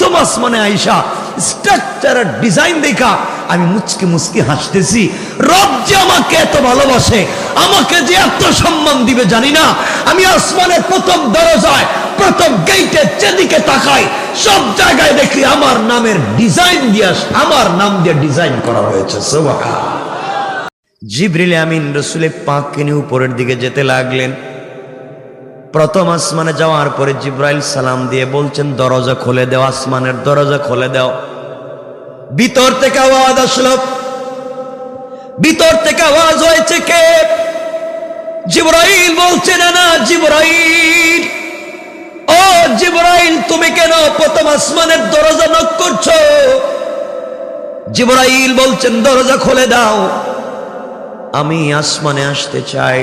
প্রথম আসমানে আইসা স্ট্রাকচার ডিজাইন দেখা আমি মুচকি মুচকি হাসতেছি। রব যে আমাকে এত ভালোবাসে, আমাকে যে এত সম্মান দিবে জানি না। আমি আসমানের প্রথম দরজায়, প্রথম গেইটে যেদিকে তাকাই সব জায়গায় দেখি আমার নামের ডিজাইন দিয়া, আমার নাম দিয়ে ডিজাইন করা হয়েছে। সুবহানাল্লাহ। জিবরিল আমিন রাসূল পাককে নিয়ে উপরের দিকে যেতে লাগলেন। প্রথম আসমানে যাওয়ার পরে জিবরাইল সালাম দিয়ে বলছেন, দরজা খুলে দাও, আসমানের দরজা খুলে দাও। ভিতর থেকে আওয়াজ আসলো, ভিতর থেকে আওয়াজ হয়েছে কে? জিবরাইল বলছে, না না জিবরাইল, ও জিবরাইল তুমি কেন প্রথম আসমানের দরজা নক করছো? জিবরাইল বলছেন, দরজা খুলে দাও, আমি আসমানে আসতে চাই।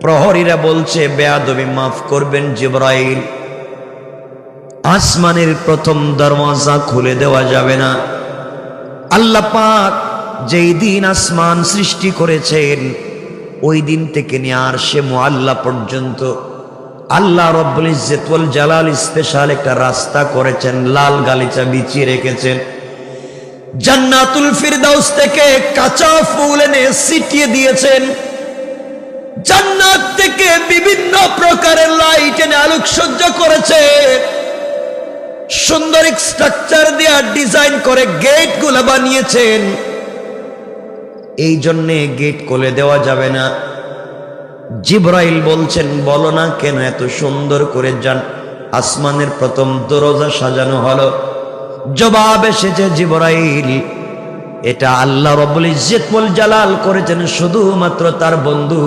প্রহরীরা বলছে, বেয়াদবি মাফ করবেন জিবরাইল, আসমানের প্রথম দরওয়াজা খুলে দেওয়া যাবে না। আল্লাহ পাক যেই দিন আসমান সৃষ্টি করেছেন ওই দিন থেকে নিয়ে আরশে মুআল্লা পর্যন্ত আল্লাহ রব্বুল ইজ্জত ওয়াল জালাল স্পেশাল একটা রাস্তা করেছেন, লাল গালিচা বিছিয়ে রেখেছেন। জান্নাতুল ফিরদাউস থেকে কাঁচা ফুল এনে ছিটিয়ে দিয়েছেন। জান্নাত থেকে বিভিন্ন প্রকারের লাইট এনে আলোকসজ্জা করেছে। সুন্দর স্ট্রাকচার দিয়ে ডিজাইন করে গেট গুলো বানিয়েছেন। এই জন্যে গেট খুলে দেওয়া যাবে না। জিবরাইল বলছেন, বলো না কেন এত সুন্দর করে আসমানের প্রথম দরজা সাজানো হলো? জবাব এসেছে, জিবরাইল এটা আল্লাহ রব্বুল ইজ্জত ওয়াল জালাল করেছেন শুধুমাত্র তার বন্ধু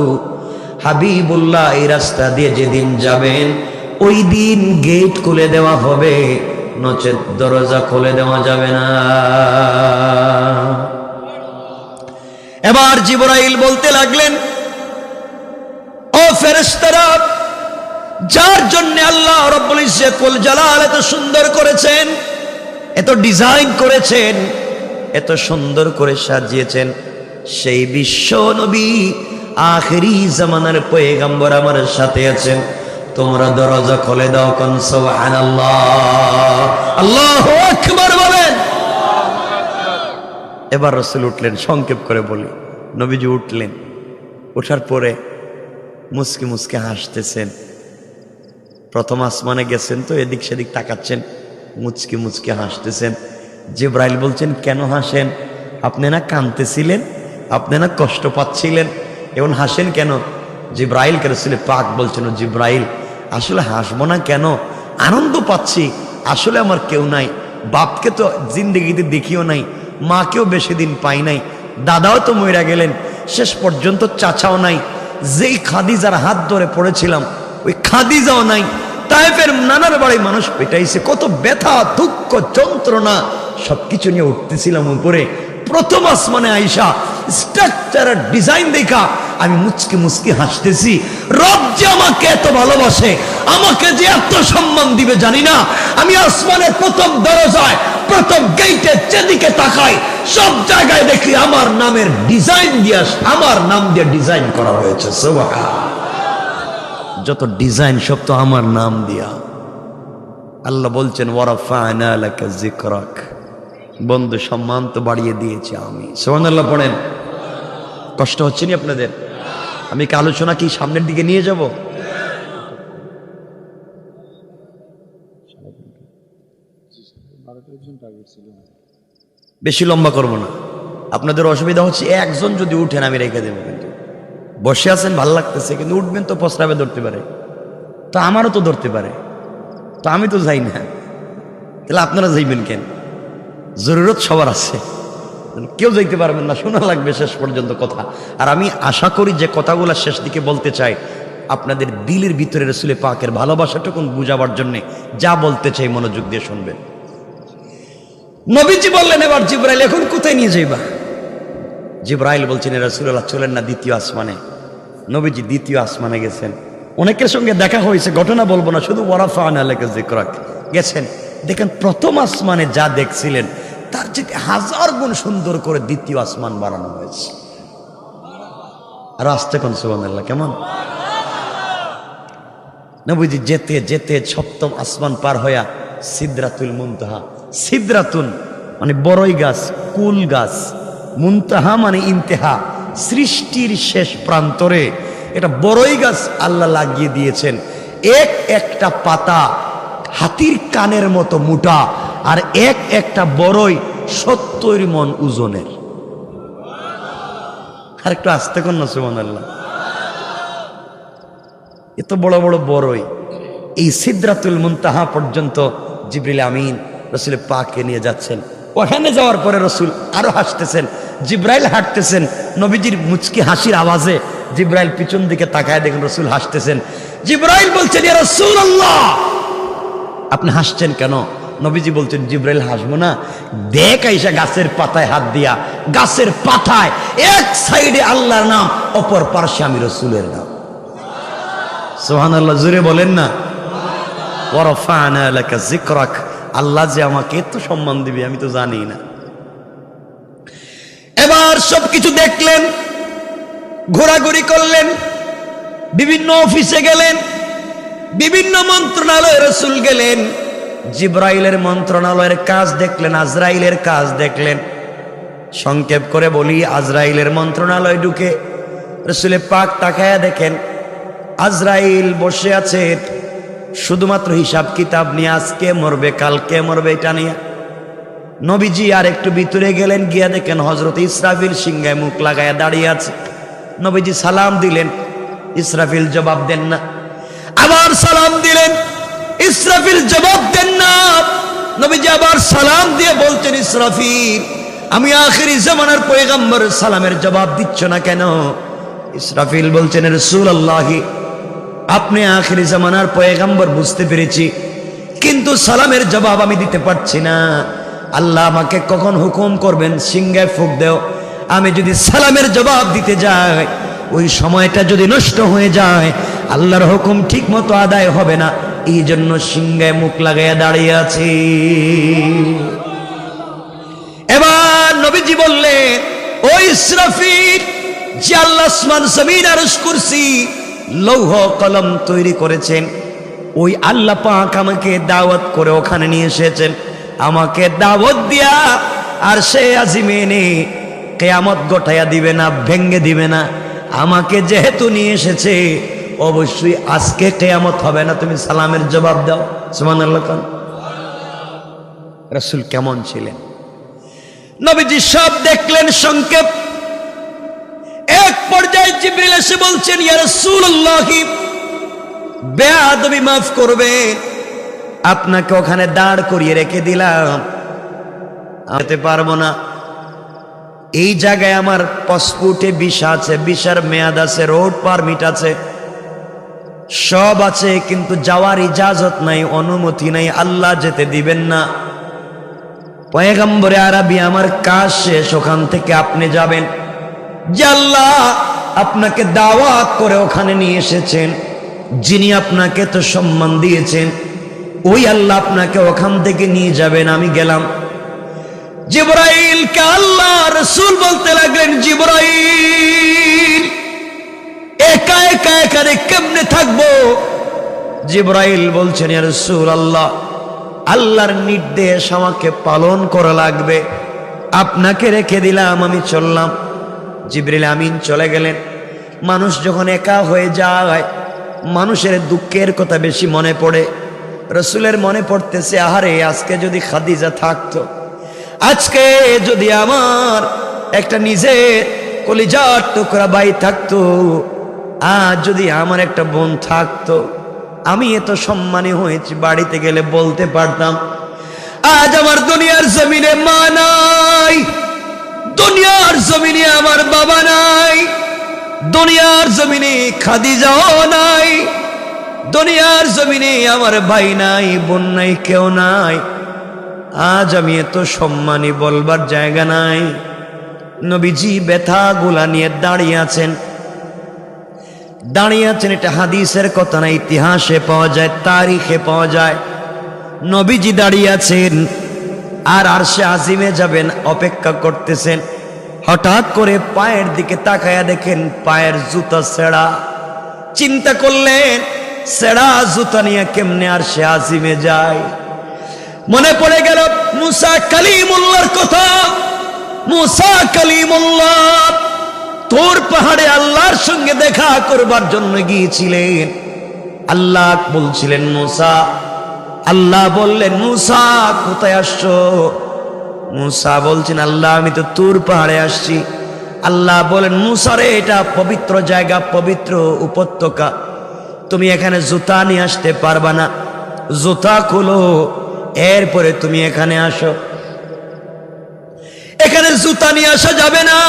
হাবিবুল্লাহ এই রাস্তা দিয়ে যেদিন যাবেন ওই দিন গেট খুলে দেওয়া হবে, নচেত দরজা খুলে দেওয়া যাবে না। এবার জিবরাইল বলতে লাগলেন, ও ফেরেশতারা, যার জন্য আল্লাহ রব্বুল ইজ্জত ওয়াল জালাল এত সুন্দর করেছেন, এত ডিজাইন করেছেন, এত সুন্দর করে সাজিয়েছেন, সেই বিশ্ব নবী আখেরি জামানার পয়গম্বর আমার সাথে আছেন। তোমরা দরজা খুলে দাও, কোন সুবহানাল্লাহ, আল্লাহু আকবার বলেন। এবার রাসূল উঠলেন, সংক্ষেপ করে বলি, নবীজি উঠলেন। ওঠার পরে মুস্কি মুস্কি হাসতেছেন। প্রথম আসমানে গেছেন তো এদিক সেদিক তাকাচ্ছেন, মুচকি মুচকি হাসতেছেন। জিবরাইল বলছেন, কেন হাসেন? আপনি না কাঁদতেছিলেন, আপনি না কষ্ট পাচ্ছিলেন, এখন হাসেন কেন? জিবরাইলকে রাসূল পাক বলছেন, জিবরাইল আসলে হাসবো না কেন, আনন্দ পাচ্ছি। আসলে আমার কেউ নাই, বাপকে তো জিন্দেগিতে দেখিও নাই, মাকেও বেশি দিন পাই নাই, দাদাও তো মইরা গেলেন, শেষ পর্যন্ত চাচাও নাই, যেই খাদিজার হাত ধরে পড়েছিলাম ওই খাদিজাও নাই, তায়েফের নানার বাড়ি মানুষ পেটাইছে, কত ব্যথা দুঃখ যন্ত্রণা সবকিছু নিয়ে উঠতেছিলাম উপরে। প্রথম আসমানে আইসা স্ট্রাকচার ডিজাইন দেখা আমি মুচকি মুচকি হাসতেছি। রব যে আমাকে এত ভালোবাসে, আমাকে যে এত সম্মান দিবে জানি না। আমি আসমানের প্রথম দরজায়, প্রথম গেইটে যেদিকে তাকাই সব জায়গায় দেখি আমার নামের ডিজাইন দিয়া, আমার নাম দিয়ে ডিজাইন করা হয়েছে। সুবহানাল্লাহ। যত ডিজাইন সব তো আমার নাম দিয়া। আল্লাহ বলছেন, ওয়ারাফা'না লাকা যিকরাক, বন্ধু সম্মান তো বাড়িয়ে দিয়েছি আমি। সুবহানাল্লাহ পড়েন। কষ্ট হচ্ছে না আপনাদের? আমি কি আলোচনা কি সামনের দিকে নিয়ে যাব? বেশি লম্বা করব না, আপনাদের অসুবিধা হচ্ছে। একজন যদি উঠেন আমি রেখে দেবো, কিন্তু বসে আছেন ভাল লাগতেছে, কিন্তু উঠবেন তো প্রস্রাবে ধরতে পারে, তো আমারও তো ধরতে পারে, তো আমি তো যাই না, তাহলে আপনারা যাইবেন কেন? জরুরত সবার আছে, কেউ যাইতে পারবেন না, শোনা লাগবে শেষ পর্যন্ত কথা। আর আমি আশা করি যে কথাগুলো শেষ দিকে বলতে চাই আপনাদের দিলের ভিতরে রাসূল পাকের ভালোবাসাটুকু বুঝাবার জন্য যা বলতে চাই মনোযোগ দিয়ে শুনবেন। নবীজি বললেন, এবার জিবরাইল এখন কোথায় নিয়ে যাইবা? জিবরাইল বলছেন, রাসূলুল্লাহ চলেন না দ্বিতীয় আসমানে। নবীজি দ্বিতীয় আসমানে গেছেন, অনেকের সঙ্গে দেখা হয়েছে, ঘটনা বলবো না, শুধু ওয়ারাফা'না লাকা যিকরাক গেছেন। দেখেন প্রথম আসমানে যা দেখছিলেন তার চেয়ে 1000 গুণ সুন্দর করে দ্বিতীয় আসমান বানানো হয়েছে। আর আসতে কোন সুবহানাল্লাহ কেমন? নবীজি যেতে যেতে সপ্তম আসমান পার হইয়া সিদরাতুল মুনতাহা। সিদরাতুন মানে বড়ই গাছ, কুল গাছ, মুনতাহা মানে ইন্তেহা, সৃষ্টির শেষ প্রান্তরে এটা বড়ই গাছ আল্লাহ লাগিয়ে দিয়েছেন। এক একটা পাতা হাতির কানের মতো মোটা, আর এক একটা বড়ই 70 মণ ওজনের। আর একটু আস্তে কর না সুবহানাল্লাহ। এত বড় বড় বড়ই। এই সিদরাতুল মুনতাহা পর্যন্ত জিবরিল আমিন রসুল পাককে নিয়ে যাচ্ছেন। ওখানে যাওয়ার পরে রসুল আরো হাসতেছেন, জিব্রাইল হাঁটতেছেন, নবীজির মুচকি হাসির আওয়াজে জিব্রাইল পিছন দিকে তাকায় দেখেন রসুল হাসতেছেন। জিব্রাইল বলছেন, ইয়া রাসূলুল্লাহ আপনি হাসছেন কেন? নবীজি বলছেন, জিব্রাইল হাসবো না? দেখ আইসা গাছের পাতায় হাত দিয়া, গাছের পাতায় এক সাইডে আল্লাহর নাম, অপর পার্শ্বে আমি রসুলের নাম। সুবহানাল্লাহ, জোরে বলেন না। ওয়া রাফা'না লাকা যিকরাক, আল্লাহ যে আমাকে এত সম্মান দিবে আমি তো জানি না। এবার সবকিছু দেখলেন, ঘোরাঘুরি করলেন, বিভিন্ন অফিসে গেলেন, বিভিন্ন মন্ত্রণালয়ে রাসূল গেলেন, জিব্রাইলের মন্ত্রণালয়ের কাজ দেখলেন, আজরাইলের কাজ দেখলেন। সংক্ষেপ করে বলি, আজরাইলের মন্ত্রণালয় ঢুকে রাসূল পাক তাকায়া দেখেন আজরাইল বসে আছে শুধুমাত্র হিসাব কিতাব নিয়ে, আজকে মরবে কালকে মরবে এটা নিয়ে। নবীজি আর একটু ভিতরে গেলেন, গিয়া দেখেন হযরত ইসরাফিল সিংহায় মুখ লাগায়া দাঁড়িয়ে আছে। নবীজি সালাম দিলেন, ইসরাফিল জবাব দেন না। আবার সালাম দিলেন, ইসরাফিল জবাব দেন না। নবীজি আবার সালাম দিয়ে বলছেন, ইসরাফিল আমি আখিরি জামানার পয়গম্বর, সালামের জবাব দিচ্ছ না কেন? ইসরাফিল বলছেন, রাসূলুল্লাহ আপনি আখিরি জামানার পয়গম্বর বুঝতে পেরেছি, কিন্তু সালামের জবাব আমি দিতে পারছি না। আল্লাহ আমাকে কখন হুকুম করবেন সিংহায় ফুঁক দেও, আমি যদি সালামের জবাব দিতে যাই ওই সময়টা যদি নষ্ট হয়ে যায়, আল্লাহর হুকুম ঠিক মতো আদায় হবে না, এই জন্য সিংহায় মুখ লাগাইয়া দাঁড়িয়ে আছি। এবার নবীজি বললেন, ও ইসরাফিল, যে আল্লাহ আসমান জমিন আরশ কুরসি লৌহ কলম তৈরি করেছেন, ওই আল্লাহ পাক আমাকে দাওয়াত করে ওখানে নিয়ে এসেছেন। আমাকে দাওয়াত দিয়া আর সে আজিমে এনে কিয়ামত গোটাইয়া দিবে না, ভেঙ্গে দিবে না। আমাকে যেহেতু নিয়ে এসেছে অবশ্যই আজকে কিয়ামত হবে না, তুমি সালামের জবাব দাও। সুবহানাল্লাহ। রাসূল কেমন ছিলেন? নবীজি সব দেখলেন সংক্ষেপ। এক পর্যায়ে জিবরিল এসে বলছেন, ইয়া রাসূলুল্লাহ বেয়াদবি মাফ করবেন, আপনাকে ওখানে দাঁড় করিয়ে রেখে দিলাম, যেতে পারবো না। এই জায়গায় আমার পাসপোর্টে ভিসা আছে, ভিসার মেয়াদ আছে, রোড পারমিট আছে, সব আছে, কিন্তু যাওয়ার ইজাজত নাই, অনুমতি নাই, আল্লাহ যেতে দিবেন না। পয়গম্বরে আরবি আমার কাজ শেষ, ওখান থেকে আপনি যাবেন। যে আল্লাহ আপনাকে দাওয়াত করে ওখানে নিয়ে এসেছেন, যিনি আপনাকে তো সম্মান দিয়েছেন, ওই আল্লাহ আপনাকে ওখান থেকে নিয়ে যাবেন। আমি গেলাম। জিবরাইলকে আল্লাহ রাসূল বলতে লাগলেন, জিবরাইল একা একা এখানে কেমনে থাকবো? জিবরাইল বলছেন, ইয়া রাসূলুল্লাহ আল্লাহর নির্দেশ আমাকে পালন করা লাগবে, আপনাকে রেখে দিলাম, আমি চললাম। জিবরিল আমিন চলে গেলেন। মানুষ যখন একা হয়ে যায় মানুষের দুঃখের কথা বেশি মনে পড়ে। রাসূলের মনে পড়তেছে, আহারে আজকে যদি খাদিজা থাকতো, আজকে যদি আমার একটা নিজের কলিজার টুকরা ভাই থাকতো, আজ যদি আমার একটা বোন থাকতো, আমি এত সম্মানী হয়েছি, বাড়িতে গেলে বলতে পারতাম আজ আমার দুনিয়ার জমিনে মা নাই, দুনিয়ার জমিনে আমার বাবা নাই, দুনিয়ার জমিনে খাদিজাও নাই, দুনিয়ার জমিনে আমার ভাই নাই, বোন নাই, কেউ নাই। আজ আমি এত সম্মানী বলবার জায়গা নাই। নবীজি ব্যথাগুলা নিয়ে দাঁড়িয়ে আছেন। এটা হাদিসের কথা না, ইতিহাসে পাওয়া যায়, তারিখে পাওয়া যায়। নবীজি দাঁড়িয়ে আছেন আর আরশে আজিমে যাবেন, অপেক্ষা করতেছেন। হঠাৎ করে পায়ের দিকে তাকায়া দেখেন পায়ের জুতা ছেঁড়া। চিন্তা করলেন, ছেঁড়া জুতা নিয়ে কেমনে আরশে আজিমে যায়? মনে পড়ে গেল মুসা কালিমুল্লাহর কথা। মুসা কালিমুল্লাহ তোর পাহাড়ে আল্লাহর সঙ্গে দেখা করবার জন্য গিয়েছিলেন। আল্লাহ বলছিলেন মুসা, আল্লাহ বললেন মুসা কোথায় আসছো? মুসা বলছেন আল্লাহ আমি তো তুর পাহাড়ে আসছি। আল্লাহ বলেন মুসা রে, এটা পবিত্র জায়গা, পবিত্র উপত্যকা, তুমি এখানে জুতা নিয়ে আসতে পারবা না, জুতা খুলো এরপরে তুমি এখানে আসো। এখানে জুতা নিয়ে আসা যাবে না।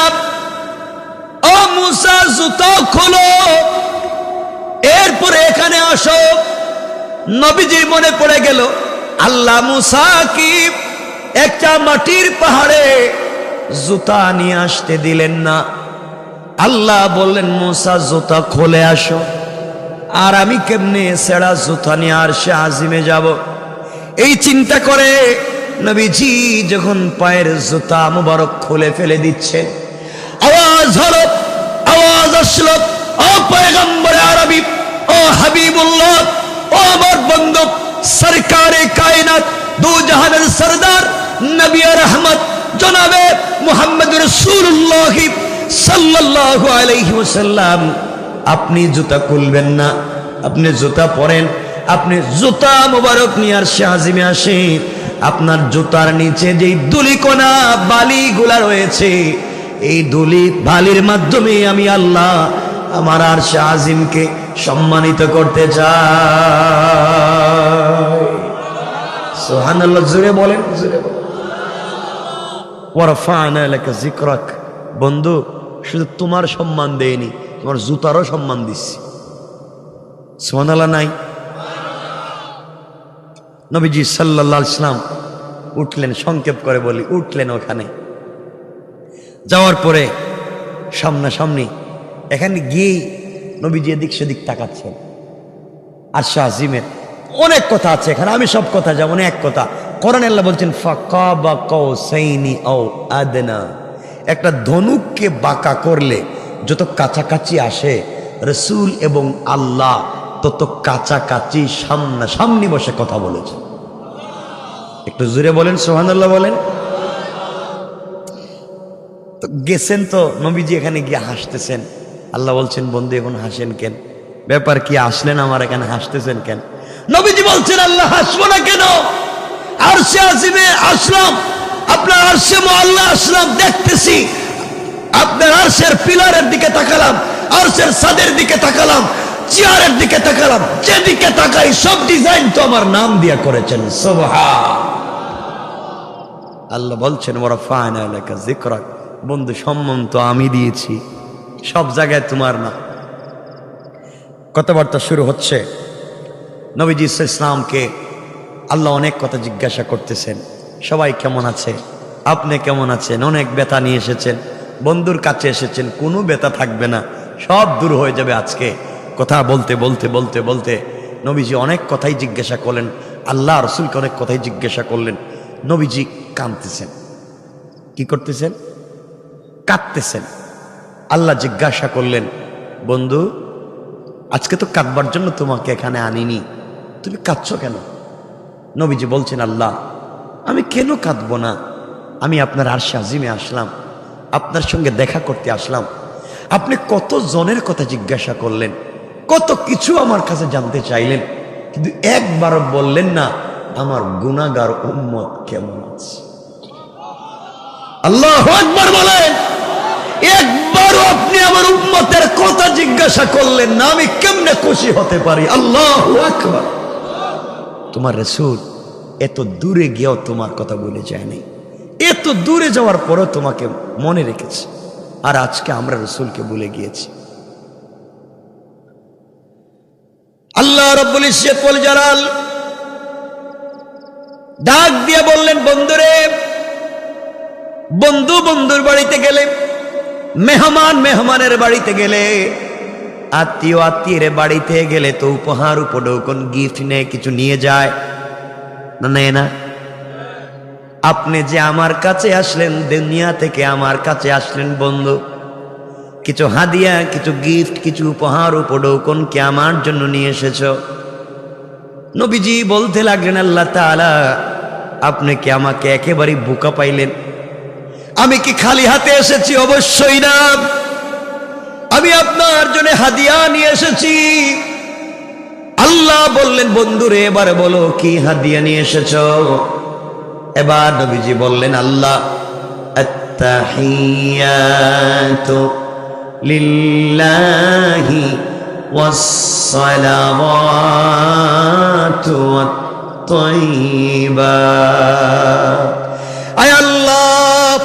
ও মুসা জুতা খোলো এরপরে এখানে আসো। নবীজির মনে পড়ে গেল আল্লাহ মুসা কি একটা মাটির পাহাড়ে জুতা নিয়ে আসতে দিলেন না। আল্লাহ বললেন মুসা জুতা খুলে আসো। আর আমি কেমনে সেরা জুতা নিয়ে আরশে আজিমে যাব? এই চিন্তা করে নবীজি যখন পায়ের জুতা মুবারক খুলে ফেলে দিচ্ছে, আওয়াজ হলো, আওয়াজ আসলো, ও পয়গম্বরে আরবি, ও হাবিবুল্লাহ, ও আমার বন্ধু সরকারে কায়নাত, দু জাহানের সরদার নবী রহমত জনাবে মুহাম্মদ রাসূলুল্লাহ সাল্লাল্লাহু আলাইহি ওয়াসাল্লাম, আপনি জুতা খুলবেন না, আপনি জুতা পরেন, আপনি জুতা মুবারক নিয়ে আরশে আজিমে আসেন। আপনার জুতার নিচে যেই ধুলিকণা বালিগুলা রয়েছে, এই ধুলি বালির মাধ্যমে আমি আল্লাহ আমার আরশে আজিমকে সম্মানিত করতে চাই। সুবহানাল্লাহ, জোরে বলেন, জোরে বলেন। ওয়ারফা'না লাকা যিকরাক, বন্ধু শুধু তোমার সম্মান দেয়নি, তোমার জুতারও সম্মান দিচ্ছি। সুবহানাল্লাহ নাই? নবীজি সাল্লাল্লাহু আলাইহি ওয়াসাল্লাম উঠলেন, সংক্ষেপ করে বলি, উঠলেন। ওখানে যাওয়ার পরে সামনাসামনি এখানে গিয়েই নবীজি এদিক সেদিক তাকাচ্ছেন। আরশে আজিমের অনেক কথা আছে এখানে, আমি সব কথা যেমন এক কথা, কোরআনে আল্লাহ বলছেন ফাকাবা কাউসাইনি আও আদনা, একটা ধনুককে বাঁকা করলে যত কাছাকাছি আসে রাসূল এবং আল্লাহ তত কাছাকাছি সামনাসামনি বসে কথা বলেছে। একটু জোরে বলেন সুবহানাল্লাহ বলেন। তো গেছেন তো নবীজি, এখানে গিয়ে হাসতেছেন। আল্লাহ বলছেন বন্ধু এখন হাসেন কেন? ব্যাপার কি, আসলেন আমার এখানে হাসতেছেন কেন? নবীজি বলছেন আল্লাহ হাসবো না কেন? আরশে আজিমে আসলাম, আপনার আরশে মুআল্লা আসলাম, দেখতেছি আপনার আরশের পিলারের দিকে তাকালাম, আরশের ছাদের দিকে তাকালাম, চেয়ারের দিকে তাকালাম, যেদিকে তাকাই সব ডিজাইন তো আমার নাম দিয়া করেছেন। সুবহান আল্লাহ বলছেন ওয়ারফা'না লাকা যিকরাক, বন্ধু সম্মান তো আমি দিয়েছি, সব জায়গায় তোমার না। কথাবার্তা শুরু হচ্ছে। নবীজি ইসলামকে আল্লাহ অনেক কথা জিজ্ঞাসা করতেছেন, সবাই কেমন আছে, আপনি কেমন আছেন? অনেক ব্যথা নিয়ে এসেছেন, বন্ধুর কাছে এসেছেন, কোনো ব্যথা থাকবে না, সব দূর হয়ে যাবে আজকে। কথা বলতে বলতে বলতে বলতে নবীজি অনেক কথাই জিজ্ঞাসা করলেন, আল্লাহ রসুলকে অনেক কথাই জিজ্ঞাসা করলেন। নবীজি কাঁদতেছেন। কি করতেছেন? কাঁদতেছেন। আল্লাহ জিজ্ঞাসা করলেন, বন্ধু আজকে তো কাঁদবার জন্য তোমাকে এখানে আনিনি, তুমি কাঁদছো কেন? নবীজি বলছেন আল্লাহ আমি কেন কাঁদবো না, আমি আপনার আরশে আজিমে আসলাম, আপনার সঙ্গে দেখা করতে আসলাম। আপনি কত জনের কথা জিজ্ঞাসা করলেন, কত কিছু আমার কাছে জানতে চাইলেন, কিন্তু একবারও বললেন না আমার গুনাহগার উম্মত কেমন আছে। আল্লাহু আকবার বলেন। একবারও আপনি আমার উম্মতের কথা জিজ্ঞাসা করলেন না, আমি কেমনে খুশি হতে পারি। আল্লাহু আকবার। তোমার রাসূল এত দূরে গিয়েও তোমার কথা বলে যায় নাই, এত দূরে যাওয়ার পরেও তোমাকে মনে রেখেছে, আর আজকে আমরা রাসূলকে ভুলে গিয়েছি। আল্লাহ রাব্বুল ইজ্জত ওয়াল জালাল ডাক দিয়ে বললেন, বন্ধুরে, বন্ধু বন্ধুর বাড়িতে গেলে, মেহমান মেহমানের বাড়িতে গেলে, আত্মীয় আত্মীয়ের বাড়িতে গেলে তো উপহার উপঢৌকন গিফট নিয়ে কিছু নিয়ে যায় না, নেয় না? আপনি যে আমার কাছে আসলেন, দুনিয়া থেকে আমার কাছে আসলেন বন্ধু, কিছু হাদিয়া, কিছু গিফট, কিছু উপহার উপঢৌকন কি আমার জন্য নিয়ে এসেছো? নবীজি বলতে লাগলেন, আল্লাহ তাআলা আপনি কি আমাকে একেবারে বোকা পাইলেন? আমি কি খালি হাতে এসেছি? অবশ্যই না। আমি আপনার জন্য হাদিয়া নিয়ে এসেছি। আল্লাহ বললেন, বন্ধুরে এবার বলো কি হাদিয়া নিয়ে এসেছো? এবার নবীজি বললেন, আল্লাহ আত্তাহিয়াতু লিল্লাহি ওয়াসসালাওয়াতু আত-তাইয়্যিবাত। আয় আল্লাহ,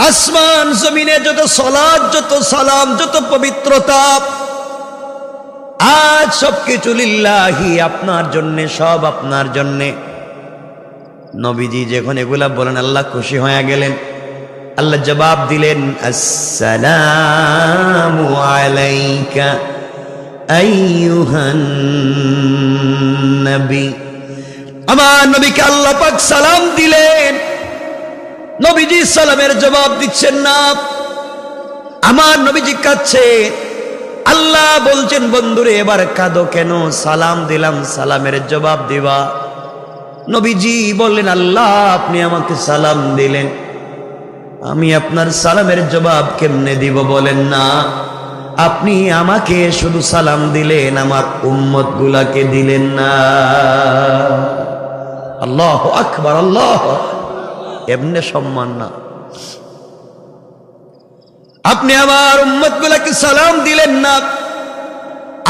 আসমান জমিনে যত সালাত, যত সালাম, যত পবিত্রতা, আজ সবকিছু লিল্লাহি, আপনার জন্য, সব আপনার জন্য। নবীজি যখন এগুলা বলেন আল্লাহ খুশি হয়ে গেলেন। আল্লাহ জবাব দিলেন, আসসালামু আলাইকা আইয়ুহান নবী। আমার নবীকে আল্লাহ পাক সালাম দিলেন। নবীজি সালামের জবাব দিচ্ছেন না, আমার নবীজি কাঁদছে। আল্লাহ বলছেন, বন্ধুরে এবার কাঁদো কেন? সালাম দিলাম, সালামের জবাব দিবা। নবীজি বললেন, আল্লাহ আপনি আমাকে সালাম দিলেন, আমি আপনার সালামের জবাব কেমনে দিব? বলেন না, আপনি আমাকে শুধু সালাম দিলেন, আমার উম্মত গুলাকে দিলেন না। আল্লাহু আকবার, আল্লাহ। এমনে সম্মান না। আপনি আমার উম্মত গুলাকে সালাম দিলেন না।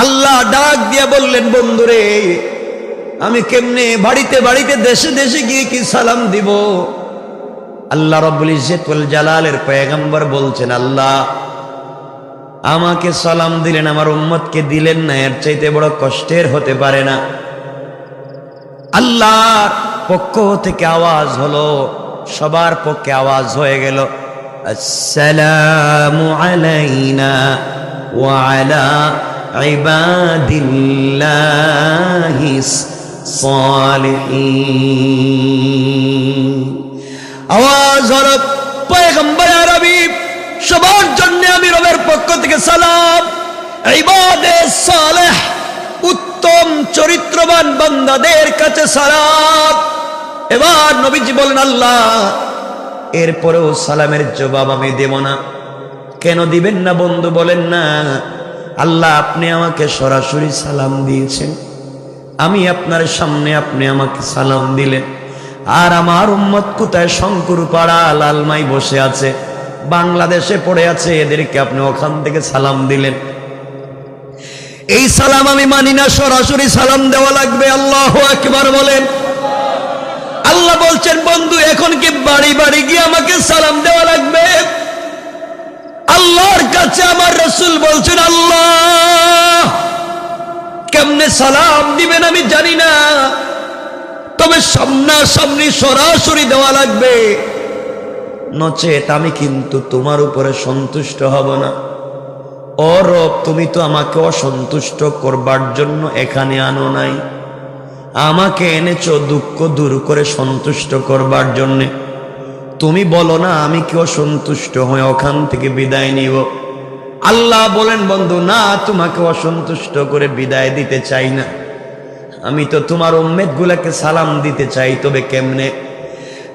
আল্লাহ ডাক দিয়া বললেন, বন্ধুরে আমি কেমনে বাড়িতে বাড়িতে দেশে দেশে গিয়ে কি সালাম দিব? আল্লাহ রাব্বুল ইজ্জত ওয়াল জালালের পয়গম্বর বলছেন, আল্লাহ আমাকে সালাম দিলেন, আমার উম্মতকে দিলেন না, এর চাইতে বড় কষ্টের হতে পারে না। আল্লাহর পক্ষ থেকে আওয়াজ হলো, সবার পক্ষে আওয়াজ হয়ে গেল, আসসালামু আলাইনা ওয়া আলা ইবাদিল্লাহিস সালিহিন। আওয়াজ হলো, পয়গম্বর আরবি সবার জন্য আমি রবের পক্ষ থেকে সালাম। ইবাদে সালেহ, উত্তম চরিত্রবান বান্দাদের কাছে সালাম। এবার নবীজি বলেন, আল্লাহ এরপরেও সালামের জবাব আমি দেব না। কেন দিবেন না বন্ধু? বলেন না, আল্লাহ আপনি আমাকে সরাসরি সালাম দিয়েছেন, আমি আপনার সামনে, আপনি আমাকে সালাম দিলেন। আর আমার উম্মত কোথায়? শঙ্করপাড়া লালমাই বসে আছে, বাংলাদেশে পড়ে আছে, এদেরকে আপনি ওখান থেকে সালাম দিলেন। এই সালাম আমি মানি না, সরাসরি সালাম দেওয়া লাগবে। আল্লাহু আকবার বলেন। আল্লাহ বলছেন, বন্ধু এখন কি বাড়ি বাড়ি গিয়ে আমাকে সালাম দেওয়া লাগবে? আল্লাহর কাছে আমার রাসূল বলছেন, আল্লাহ কেমনে সালাম দিবেন আমি জানি না, তবে সামনাসামনি সরাসরি দেওয়া লাগবে, নচেত আমি কিন্তু তোমার উপরে সন্তুষ্ট হব না। ও রব, তুমি তো আমাকে অসন্তুষ্ট করবার জন্য এখানে আনো নাই, আমাকে এনেছো দুঃখ দূর করে সন্তুষ্ট করবার জন্য। তুমি বলো না আমি কি অসন্তুষ্ট হয়ে ওখান থেকে বিদায় নিব? আল্লাহ বলেন, বন্ধু না, তোমাকে অসন্তুষ্ট করে বিদায় দিতে চাই না, আমি তো তোমার উম্মত গুলাকে সালাম দিতে চাই। তবে কেমনে?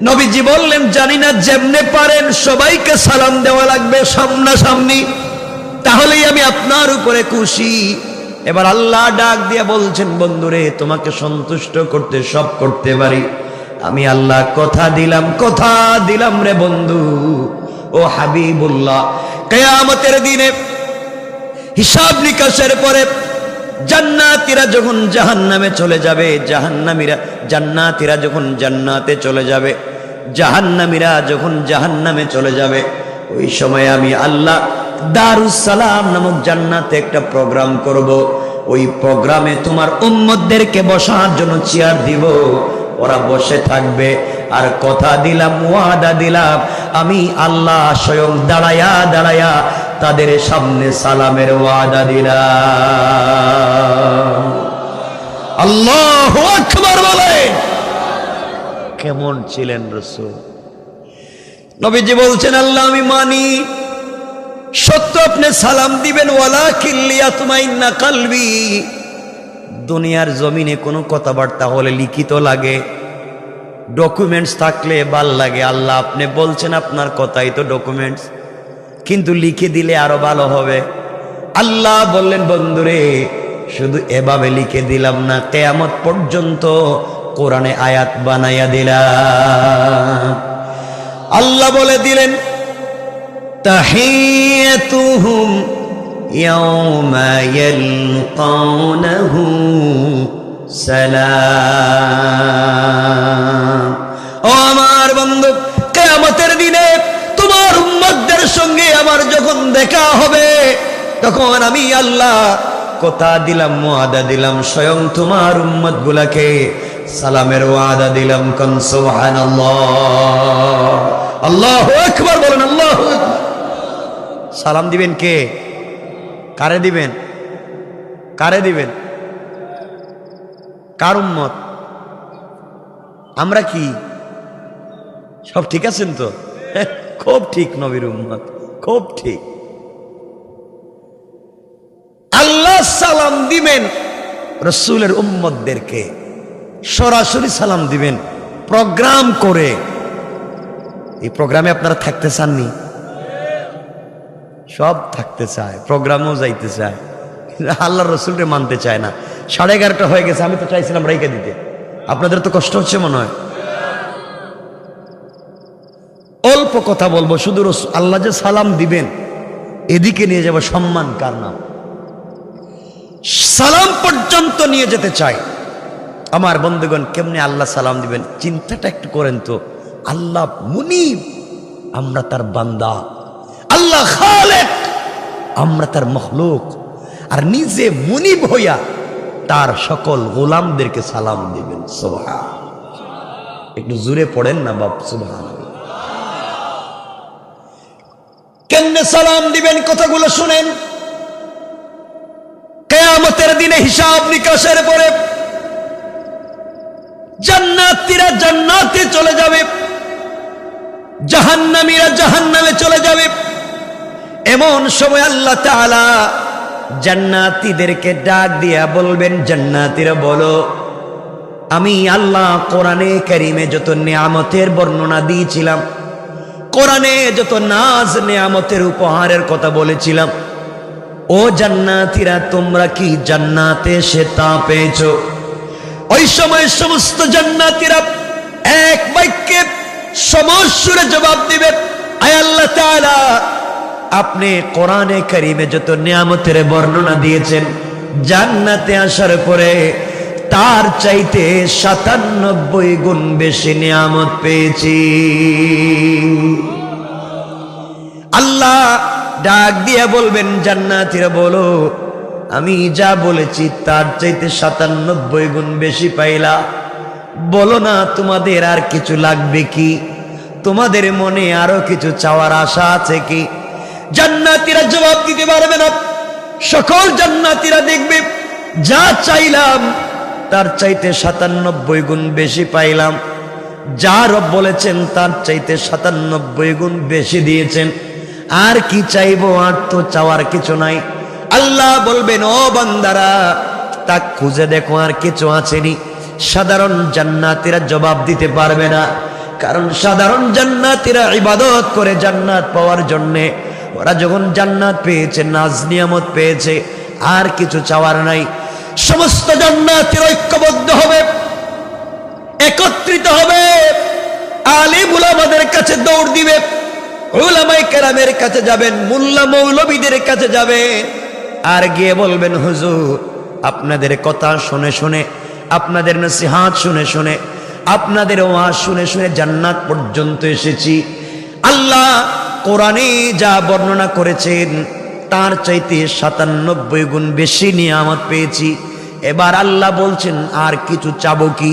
নবীজি বললেন, জানি না, যেমনে পারেন সবাইকে সালাম দেওয়া লাগবে সামনাসামনি, তাহলেই আমি আপনার উপরে খুশি। এবার আল্লাহ ডাক দিয়ে বলছেন, বন্ধুরে তোমাকে সন্তুষ্ট করতে সব করতে পারি, আমি আল্লাহ কথা দিলাম রে বন্ধু ও হাবিবুল্লাহ। কিয়ামতের দিনে হিসাব নিকাশের পরে জান্নাতীরা যখন জাহান্নামে চলে যাবে, জান্নাতীরা যখন জান্নাতে চলে যাবে, জাহান্নামীরা যখন জাহান্নামে চলে যাবে, ওই সময় আমি আল্লাহ দারুস সালাম নামক জান্নাতে একটা প্রোগ্রাম করব। ওই প্রোগ্রামে তোমার উম্মতদেরকে বসার জন্য চেয়ার দিব, ওরা বসে থাকবে। আর কথা দিলাম, ওয়াদা দিলাম, আমি আল্লাহ স্বয়ং দাঁড়ায়া তাদের সামনে সালামের ওয়াদা দিলাম। আল্লাহু আকবার বলে। কেমন ছিলেন রাসূল? নবীজি বলছেন, আল্লাহ আমি মানি, সত্য আপনি সালাম দিবেন, ওয়ালাকিন লিয়াতমাইন্না কলবি, দুনিয়ার জমিনে কোনো কথাবার্তা হলে লিখিত লাগে, ডকুমেন্টস থাকলে ভাল লাগে। আল্লাহ আপনি বলছেন আপনার কথাই তো ডকুমেন্টস, কিন্তু লিখে দিলে আরো ভালো হবে। আল্লাহ বললেন বন্ধুরে শুধু এভাবে লিখে দিলাম না, কিয়ামত পর্যন্ত কোরআনে আয়াত বানাইয়া দিলাম। আল্লাহ বলে দিলেন তাহিয়াতুহুম ইয়াউমা ইয়ালকাউনাহু সালাম। ও আমার বন্ধু, কিয়ামতের দিনে তোমার উম্মতদের সঙ্গে আমার যখন দেখা হবে, তখন আমি আল্লাহ কথা দিলাম, ওয়াদা দিলাম, স্বয়ং তোমার উম্মত গুলাকে সালামের ওয়াদা দিলাম। কোন সুবহানাল্লাহ, আল্লাহু আকবার বলেন। আল্লাহু আকবার। সালাম দিবেন কে? কারে দিবেন? কারে দিবেন? কার উম্মত? আমরা কি সব ঠিক আছেন তো? খুব ঠিক, নবীর উম্মত, খুব ঠিক। আল্লাহ সালাম দিবেন রাসূলের উম্মতদেরকে, সরাসরি সালাম দিবেন প্রোগ্রাম করে। এই প্রোগ্রামে আপনারা থাকতে চাননি? সব থাকতে চায়, প্রোগ্রামও যাইতে চায়, আল্লাহ রসুলকে মানতে চায় না। 11:30 হয়ে গেছে, আমি তো চাইছিলাম রেখে দিতে। আপনাদের তো কষ্ট হচ্ছে মনে হয়। অল্প কথা বলবো, শুধু আল্লাহ যে সালাম দিবেন এদিকে নিয়ে যাব। সম্মান কার নাম? সালাম পর্যন্ত নিয়ে যেতে চাই। আমার বন্ধুগণ, কেমনে আল্লাহ সালাম দিবেন চিন্তাটা একটু করেন তো। আল্লাহ মুনিব, আমরা তার বান্দা। আল্লাহ খালেক, আমরা তার মখলুক। আর নিজে মুনিব হইয়া তার সকল গোলামদেরকে সালাম দিবেন। সুবহান, একটু জোরে পড়েন না বাপ, সুবহানাল্লাহ। কেমনে সালাম দিবেন কথাগুলো শুনেন। কিয়ামতের দিনে হিসাব নিকাশের পরে জান্নাতীরা জান্নাতে চলে যাবে, জাহান্নামীরা জাহান্নামে চলে যাবে। এমন সময় আল্লাহ তাআলা জান্নাতীদেরকে ডাক দিয়া বলবেন, জান্নাতীরা বলো, আমি আল্লাহ কোরআনে কারীমে যত নিয়ামতের বর্ণনা দিয়েছিলাম, কোরআনে যত নাজ নিয়ামতের উপহারের কথা বলেছিলাম, ও জান্নাতীরা তোমরা কি জান্নাতে সে তা পেয়েছো? ওই সময় সমস্ত জান্নাতীরা এক বাক্যে সমস্বরে জবাব দিবে, আয় আল্লাহ তাআলা, আপনি কোরআনে কারীমে যত নিয়ামতের বর্ণনা দিয়েছেন, জান্নাতে আসার পরে তার চাইতে 97 গুণ বেশি নিয়ামত পেয়েছি। আল্লাহ ডাক দিয়া বলবেন, জান্নাতীরা বলো, আমি যা বলেছি তার চাইতে 97 গুণ বেশি পাইলা। বলো না তোমাদের আর কিছু লাগবে কি? তোমাদের মনে আরো কিছু চাওয়ার আশা আছে কি? জান্নাতীরা জবাব দিতে পারবে না। সকল জান্নাতীরা দেখবে, যা চাইলাম তার চাইতে 97 গুণ বেশি পাইলাম। যা রব বলেছেন তার চাইতে 97 গুণ বেশি দিয়েছেন। আর কি চাইবো? আর তো চাওয়ার কিছু নাই। আল্লাহ বলবেন, ও বান্দারা, তা খুঁজে দেখো আর কিছু আছেনি। সাধারণ জান্নাতীরা জবাব দিতে পারবে না, কারণ সাধারণ জান্নাতীরা ইবাদত করে জান্নাত পাওয়ার জন্যে। ওরা যখন জান্নাত পেয়েছে, নাজ নিয়ামত পেয়েছে, আর কিছু চাওয়ার নাই। সমস্ত জান্নাতীরা ঐক্যবদ্ধ হবে, একত্রিত হবে, আলিম উলামাদের কাছে দৌড় দিবে, উলামায়ে কেরামের কাছে যাবেন, মোল্লা মৌলবীদের কাছে যাবেন, আর গিয়ে বলবেন, হুজুর, আপনাদের কথা শুনে শুনে, আপনাদের নসিহত শুনে শুনে, আপনাদের ওয়াজ শুনে শুনে জান্নাত পর্যন্ত এসেছি। আল্লাহ কোরআনে যা বর্ণনা করেছেন তার চাইতে 97 গুণ বেশি নিয়ামত পেয়েছি। এবার আল্লাহ বলছেন, আর কিছু চাবো কি?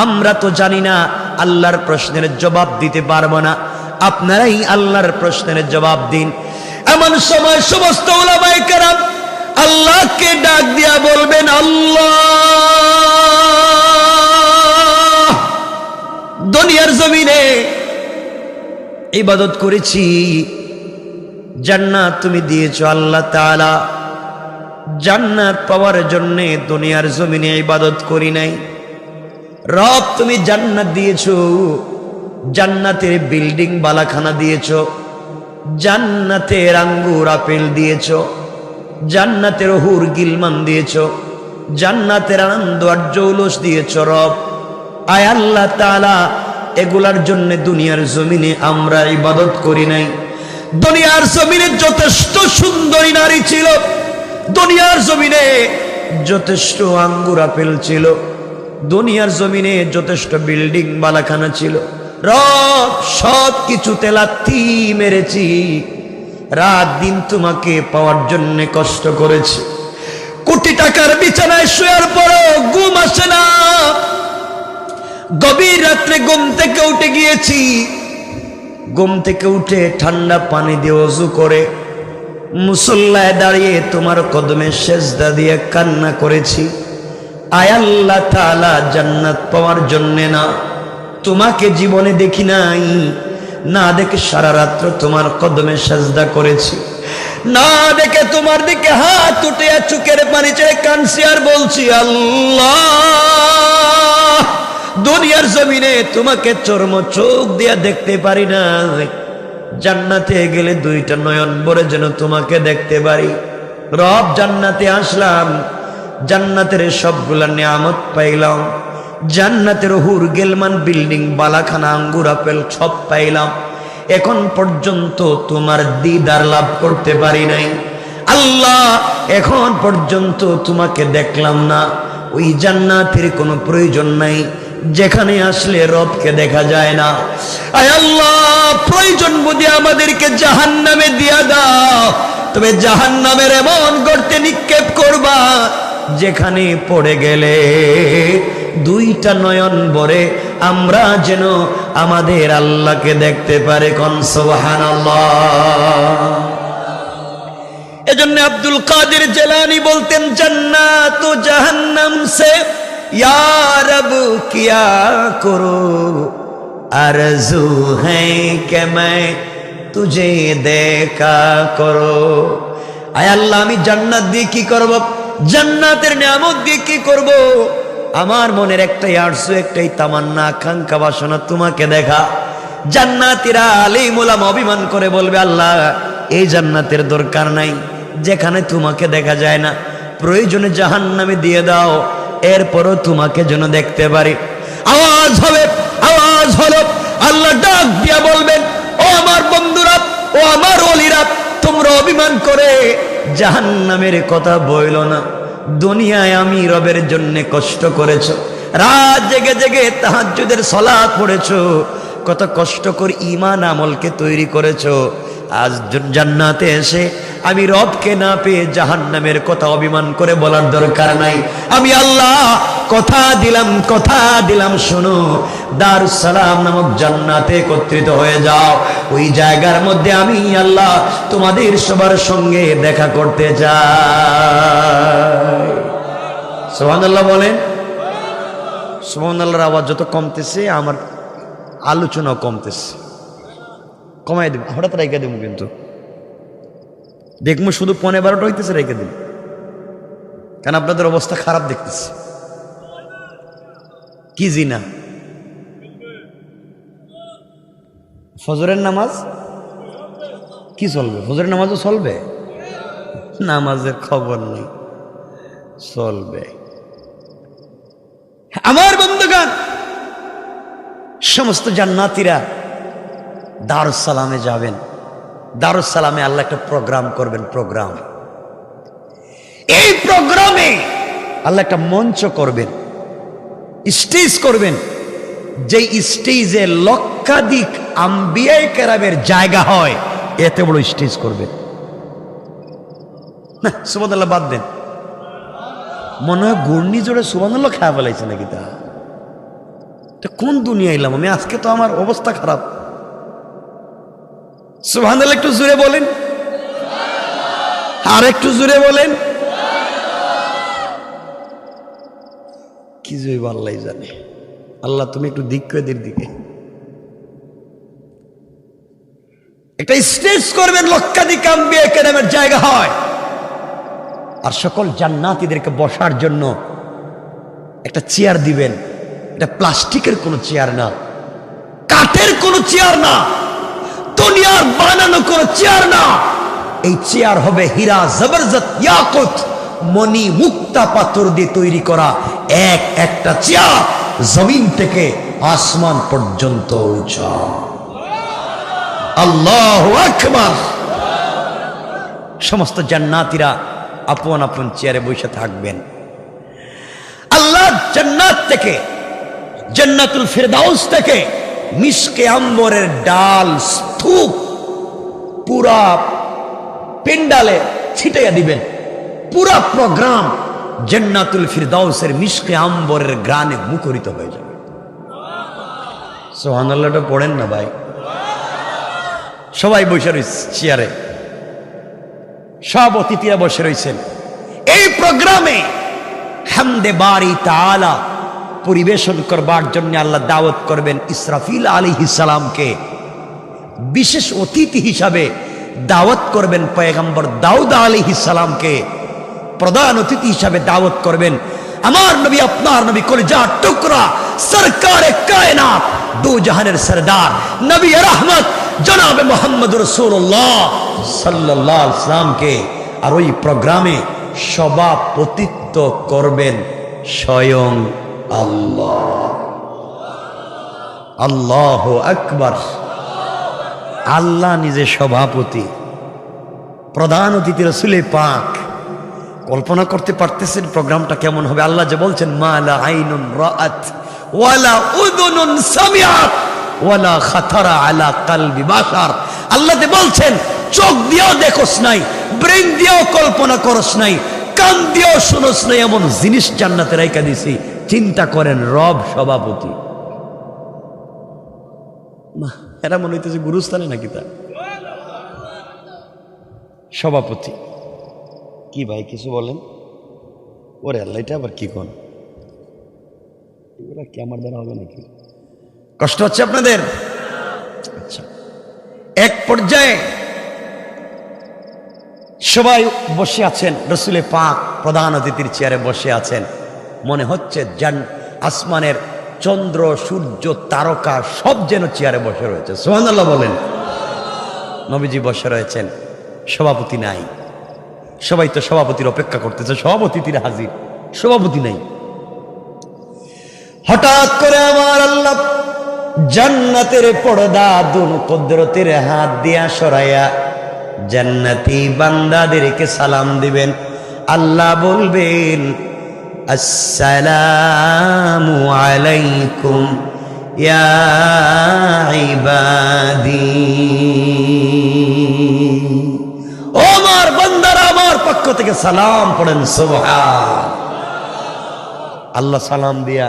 আমরা তো জানি না, আল্লাহর প্রশ্নের জবাব দিতে পারবো না, আপনারাই আল্লাহর প্রশ্নের জবাব দিন। এমন সময় সমস্ত উলামায়ে কেরাম আল্লাহকে ডাক দিয়া বলবেন, আল্লাহ, দুনিয়ার জমিনে ইবাদত করেছি, জান্নাত তুমি দিয়েছো আল্লাহ তাআলা, জান্নাত পাওয়ার জন্য দুনিয়ার জমিনে ইবাদত করি নাই। রব তুমি জান্নাত দিয়েছো, জান্নাতের বিল্ডিং বালাখানা দিয়েছো, জান্নাতের আঙ্গুর আপেল দিয়েছো, জান্নাতের হুর গিলমান দিয়েছো, জান্নাতের আনন্দ আর জৌলুস দিয়েছো। রব আয় আল্লাহ তাআলা, এগুলার জন্য দুনিয়ার জমিনে আমরা ইবাদত করি নাই। দুনিয়ার জমিনে যথেষ্ট সুন্দরী নারী ছিল, দুনিয়ার জমিনে যথেষ্ট আঙ্গুর আপেল ছিল, দুনিয়ার জমিনে যথেষ্ট বিল্ডিং বালাখানা ছিল। রব সব কিছুতে লাথি মেরেছি, রাত দিন তোমাকে পাওয়ার জন্য কষ্ট করেছি। কোটি টাকার বিছানায় শোয়ার পরও ঘুম আসে না। গভীর রাত্রে ঘুম থেকে উঠে গিয়েছি, ঘুম থেকে উঠে ঠান্ডা পানি দিয়ে ওযু করে মুসল্লায় দাঁড়িয়ে তোমার কদমে সেজদা দিয়ে কান্না করেছি। আয় আল্লাহ তাআলা, জান্নাত পাওয়ার জন্যে না, তোমাকে জীবনে দেখি নাই, না দেখে সারা রাত্র তোমার কদমে সেজদা করেছি, না দেখে তোমার দিকে হাত উঠে চোখের পানি ছেড়ে কাঁদছি আর বলছি আল্লাহ, দুনিয়ার জমিনে তোমাকে চর্ম চোখ দিয়া দেখতে পারি না, জান্নাতে গেলে দুইটা নয়ন ভরে যেন তোমাকে দেখতে পারি। রব জান্নাতে আসলাম, জান্নাতের সবগুলা নিয়ামত পাইলাম, জান্নাতের হুর গেলমান বিল্ডিং বালাখানা আঙ্গুর আপেল সব পাইলাম, এখন পর্যন্ত তোমার দিদার লাভ করতে পারি নাই। আল্লাহ এখন পর্যন্ত তোমাকে দেখলাম না। ওই জান্নাতের কোনো প্রয়োজন নাই যেখানে আসলে রবকে দেখা যায় না। আয় আল্লাহ, প্রয়োজন বুঝে আমাদেরকে জাহান্নামে দিয়া দাও, তবে জাহান্নামের এমন গর্তে নিক্ষেপ করবা যেখানে পড়ে গেলে দুইটা নয়ন ভরে আমরা যেন আমাদের আল্লাহকে দেখতে পারে। কোন সুবহানাল্লাহ। এজন্য আব্দুল কাদের জিলানী বলতেন, জান্নাত ও জাহান্নাম সে ইয়া রব কিয়া করো, আরজু হ্যায় কে मैं तुझे देखा করো। আয় আল্লাহ, আমি জান্নাত দিয়ে কি করব, জান্নাতের নিয়ামত দিয়ে কি করব? আমার মনের একটাই আরজু, একটাই তামান্না, আকাঙ্ক্ষা, বাসনা তোমাকে দেখা। জান্নাতীরা আলিম উলামা অভিমান করে বলবে, আল্লাহ এই জান্নাতের দরকার নাই যেখানে তোমাকে দেখা যায় না, প্রয়োজনে জাহান্নামে দিয়ে দাও, এরপরও তোমাকে যেন দেখতে পারি। আওয়াজ হবে, আওয়াজ হলো, আল্লাহ ডাক দিয়া বলবেন, ও আমার বন্ধুরা, ও আমার ওলিরা, তোমরা অভিমান করে জাহান্নামের কথা বইল না। দুনিয়ায় আমি রবের জন্য কষ্ট করেছো, রাত জেগে জেগে তাহাজ্জুদের সালাত পড়েছো, কত কষ্ট করে ঈমান আমলকে তৈরি করেছো। আজ জান্নাতে এসে আমি রবকে না পেয়ে জাহান্নামের কথা অভিমান করে বলার দরকার নাই। আমি আল্লাহ কথা দিলাম, কথা দিলাম, শোনো, দারুস সালাম নামক জান্নাতে একত্রিত হয়ে যাও। ওই জায়গার মধ্যে আমি আল্লাহ তোমাদের সবার সঙ্গে দেখা করতে চাই। সুবহানাল্লাহ বলেন। সুবহানাল্লাহর আওয়াজ যত কমতেছে আমার আলোচনাও কমতেছে। কমাই দেব, হঠাৎ রেখে দেবো, কিন্তু দেখবো শুধু 11:15 হইতেছে, রেখে দিন, কারণ আপনাদের অবস্থা খারাপ দেখতেছে। কি জিনা ফজরের নামাজ কি চলবে? ফজরের নামাজও চলবে, নামাজের খবর নেই, চলবে। আমার বন্ধুগণ, সমস্ত জান্নাতীরা দারুস সালামে যাবেন। দারুস সালামে আল্লাহ একটা প্রোগ্রাম করবেন, প্রোগ্রাম। এই প্রোগ্রামে আল্লাহ একটা মঞ্চ করবেন, স্টেজ করবেন, যে স্টেজে লক্ষাধিক আম্বিয়ায়ে কেরামের জায়গা হয়, এত বড় স্টেজ করবেন না। সুবহানাল্লাহ বাদ দেন, মনে হয় ঘূর্ণিঝড়ে সুবহানাল্লাহ খেয়া ফেলাইছে নাকি? তা কোন দুনিয়া এলাম আমি আজকে? তো আমার অবস্থা খারাপ। সুবহানাল্লাহ একটু জোরে বলেন, আর একটু জোরে বলেন। কি জয় আল্লাহ জানে। আল্লাহ তুমি একটু দিক করে দিকে একটা স্টেজ করবেন, লক্ষাধিক আম্বিয়া কেরামের জায়গা হয়। আর সকল জান্নাতীদেরকে বসার জন্য একটা চেয়ার দিবেন। এটা প্লাস্টিকের কোনো চেয়ার না, কাঠের কোনো চেয়ার না, দুনিয়ার বানানো কোনো চেয়ার না। এই চেয়ার হবে হীরা, জবরদস্ত, ইয়াকুত, মণি, মুক্তা পাথর দিয়ে তৈরি করা। একটা চেয়ার জমিন থেকে আসমান পর্যন্ত উঁচা। আল্লাহু আকবার। সমস্ত জান্নাতীরা আপন আপন চেয়ারে বসে থাকবেন। আল্লাহ জান্নাত থেকে, জান্নাতুল ফিরদাউস থেকে মিশকে আম্বরের ডাল, স্তূপ পুরা পেন্ডালে ছিটাইয়া দিবেন। পুরা প্রোগ্রাম জান্নাতুল ফিরদাউসের মিশকে আম্বরের গ্রানে মুখরিত হয়ে যাবে। সুবহানাল্লাহটা পড়েন না ভাই। সবাই বসে রয়েছে চেয়ারে, সব অতিথিরা বসে রয়েছেন। এই প্রোগ্রামে হামদে বারি তাআলা পরিবেশন করবার জন্য আল্লাহ দাওয়াত করবেন ইসরাফিল আলাইহিস সালামকে। বিশেষ অতিথি হিসাবে দাওয়াত করবেন পয়গম্বর দাউদ আলাইহিস সালামকে। প্রধান অতিথি হিসাবে দাওয়াত করবেন আমার নবী, আপনার নবী, কলিজার টুকরা, সরকারে কায়নাত, দু জাহানের সরদার, নবী রহমত জনাবে মুহাম্মদ রাসূলুল্লাহ সাল্লাল্লাহু আলাইহি ওয়াসাল্লামকে। আর ওই প্রোগ্রামে সভাপতিত্ব করবেন স্বয়ং আল্লাহ। আল্লাহু আকবার। আল্লাহ নিজে সভাপতি, প্রধান অতিথি রাসূলে পাক। কল্পনা করতে পারতেছেন প্রোগ্রামটা কেমন হবে? আল্লাহ যে বলছেন মালা আইনুন রাআত ওয়ালা উযুনুন সামিআত ওয়ালা খাতারা আলা কলবি বাশার। আল্লাহ যে বলছেন চোখ দিয়েও দেখোস নাই, ব্রেন দিয়েও কল্পনা করস নাই, কান দিয়েও শুনোস নাই, এমন জিনিস জান্নাতে রাইখা দিছি। চিন্তা করেন, রব সভাপতি। এরা মনে হইতেছে গুরুস্থানে নাকি তা সভাপতি। কি ভাই কিছু বলেন? ওরে আল্লাহ, এটা আবার কি কোন? এগুলা কি আমার দ্বারা হবে নাকি? কষ্ট হচ্ছে আপনাদের? আচ্ছা, এক পর্যায়ে সবাই বসে আছেন, রসুলে পাক প্রধান অতিথির চেয়ারে বসে আছেন। মনে হচ্ছে আসমানের চন্দ্র, সূর্য, তারকা সব যেন চেয়ারে বসে রয়েছে। সুবহানাল্লাহ বলেন। নবীজি বসে রয়েছেন, সভাপতি নাই। সবাই তো সভাপতির অপেক্ষা করতেছে, সব অতিথিরা হাজির, সভাপতি নাই। হঠাৎ করে আমার আল্লাহ জান্নাতের পর্দা দুন কুদরতের হাত দিয়া সরাইয়া জান্নাতি বান্দাদেরকে সালাম দিবেন। আল্লাহ বলবেন আসসালামু আলাইকুম ইয়া ইবাদি। ও আমার বান্দারা, আমার পক্ষ থেকে সালাম পড়েন সুবহান। আল্লাহ সালাম দিয়া